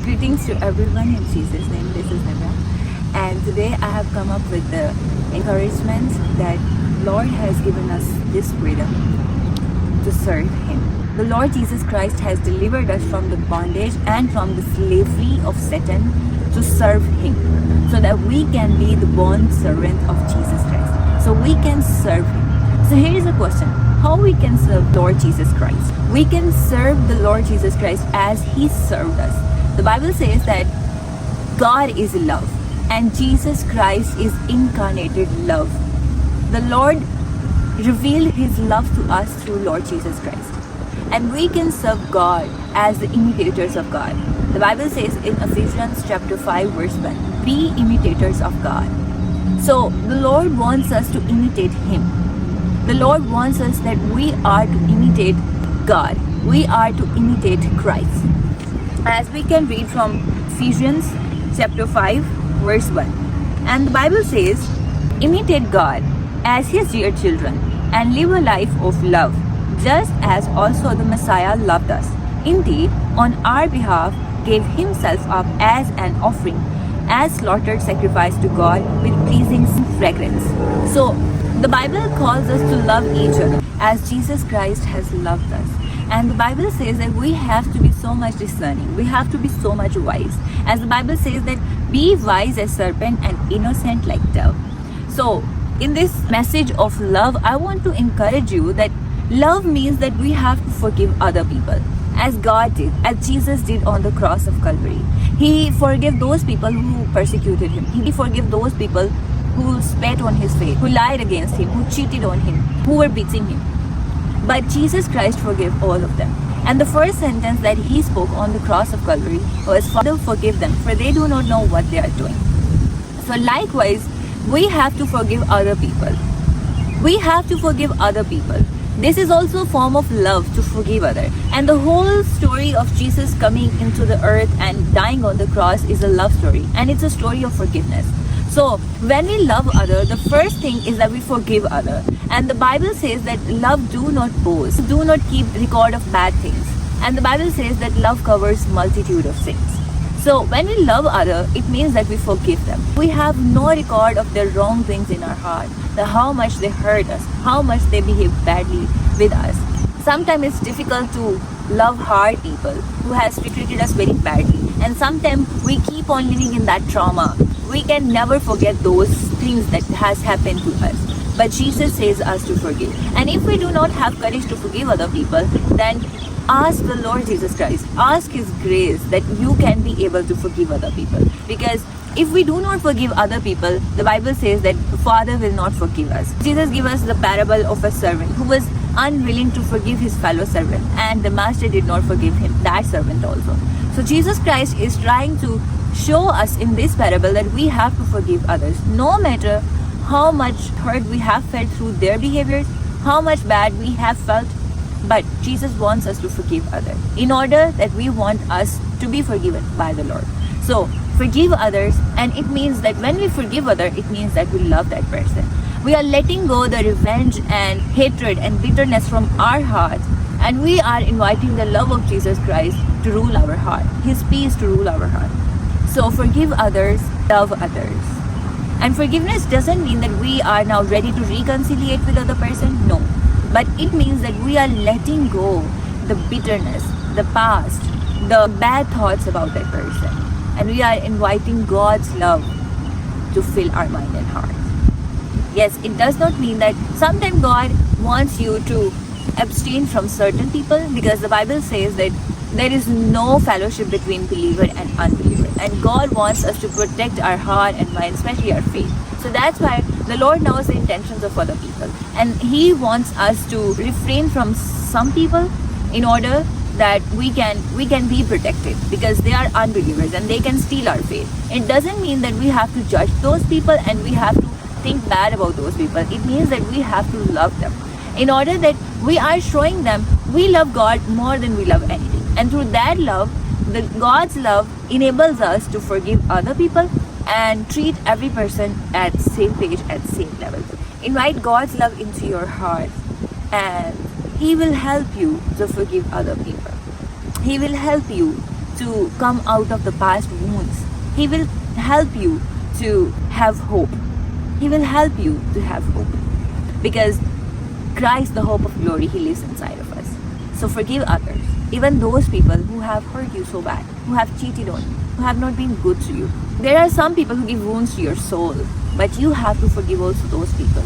Greetings to everyone in Jesus' name. This is Nivya, and today I have come up with the encouragement that Lord has given us this freedom to serve Him. The Lord Jesus Christ has delivered us from the bondage and from the slavery of Satan to serve Him, so that we can be the bond servant of Jesus Christ. So we can serve Him. So here is a question: how we can serve Lord Jesus Christ? We can serve the Lord Jesus Christ as He served us. The Bible says that God is love and Jesus Christ is incarnated love. The Lord revealed His love to us through Lord Jesus Christ. And we can serve God as the imitators of God. The Bible says in Ephesians chapter 5 verse 1, be imitators of God. So the Lord wants us to imitate Him. The Lord wants us that we are to imitate God. We are to imitate Christ. As we can read from Ephesians chapter 5 verse 1. And the Bible says, imitate God as His dear children and live a life of love, just as also the Messiah loved us. Indeed, on our behalf gave Himself up as an offering, as slaughtered sacrifice to God with pleasing fragrance. So, the Bible calls us to love each other as Jesus Christ has loved us. And the Bible says that we have to be so much discerning. We have to be so much wise. As the Bible says that be wise as serpent and innocent like dove. So in this message of love, I want to encourage you that love means that we have to forgive other people. As God did, as Jesus did on the cross of Calvary. He forgave those people who persecuted Him. He forgave those people who spat on His face, who lied against Him, who cheated on Him, who were beating Him. But Jesus Christ forgave all of them. And the first sentence that He spoke on the cross of Calvary was, Father, forgive them, for they do not know what they are doing. So likewise, we have to forgive other people. We have to forgive other people. This is also a form of love, to forgive others. And the whole story of Jesus coming into the earth and dying on the cross is a love story. And it's a story of forgiveness. So when we love others, the first thing is that we forgive others. And the Bible says that love do not boast, do not keep record of bad things. And the Bible says that love covers multitude of sins. So when we love others, it means that we forgive them. We have no record of their wrong things in our heart, that how much they hurt us, how much they behave badly with us. Sometimes it's difficult to love hard people who has treated us very badly. And sometimes we keep on living in that trauma. We can never forget those things that has happened to us. But Jesus says us to forgive. And if we do not have courage to forgive other people, then ask the Lord Jesus Christ. Ask His grace that you can be able to forgive other people. Because if we do not forgive other people, the Bible says that the Father will not forgive us. Jesus gave us the parable of a servant who was unwilling to forgive his fellow servant, and the master did not forgive him, that servant also. So Jesus Christ is trying to show us in this parable that we have to forgive others, no matter how much hurt we have felt through their behaviors, how much bad we have felt. But Jesus wants us to forgive others in order that we want us to be forgiven by the Lord. So forgive others, and it means that when we forgive others, it means that we love that person. We are letting go the revenge and hatred and bitterness from our heart, and we are inviting the love of Jesus Christ to rule our heart, His peace to rule our heart. So forgive others, love others. And forgiveness doesn't mean that we are now ready to reconciliate with other person. No. But it means that we are letting go the bitterness, the past, the bad thoughts about that person. And we are inviting God's love to fill our mind and heart. Yes, it does not mean that sometimes God wants you to abstain from certain people, because the Bible says that there is no fellowship between believer and unbeliever. And God wants us to protect our heart and mind, especially our faith. So that's why the Lord knows the intentions of other people. And He wants us to refrain from some people in order that we can be protected, because they are unbelievers and they can steal our faith. It doesn't mean that we have to judge those people and we have to think bad about those people. It means that we have to love them, in order that we are showing them we love God more than we love anything. And through that love, God's love enables us to forgive other people and treat every person at same page, at same level. Invite God's love into your heart, and He will help you to forgive other people. He will help you to come out of the past wounds. He will help you to have hope. He will help you to have hope. Because Christ, the hope of glory, He lives inside of us. So forgive others, even those people who have hurt you so bad, who have cheated on you, who have not been good to you. There are some people who give wounds to your soul, but you have to forgive also those people,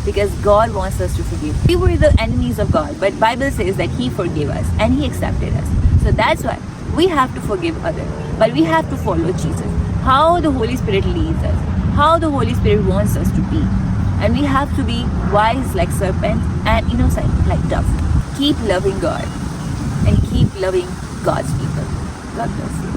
because God wants us to forgive. We were the enemies of God, but Bible says that He forgave us and He accepted us. So that's why we have to forgive others, but we have to follow Jesus, how the Holy Spirit leads us, how the Holy Spirit wants us to be. And we have to be wise like serpents and innocent like doves. Keep loving God and keep loving God's people. God bless you.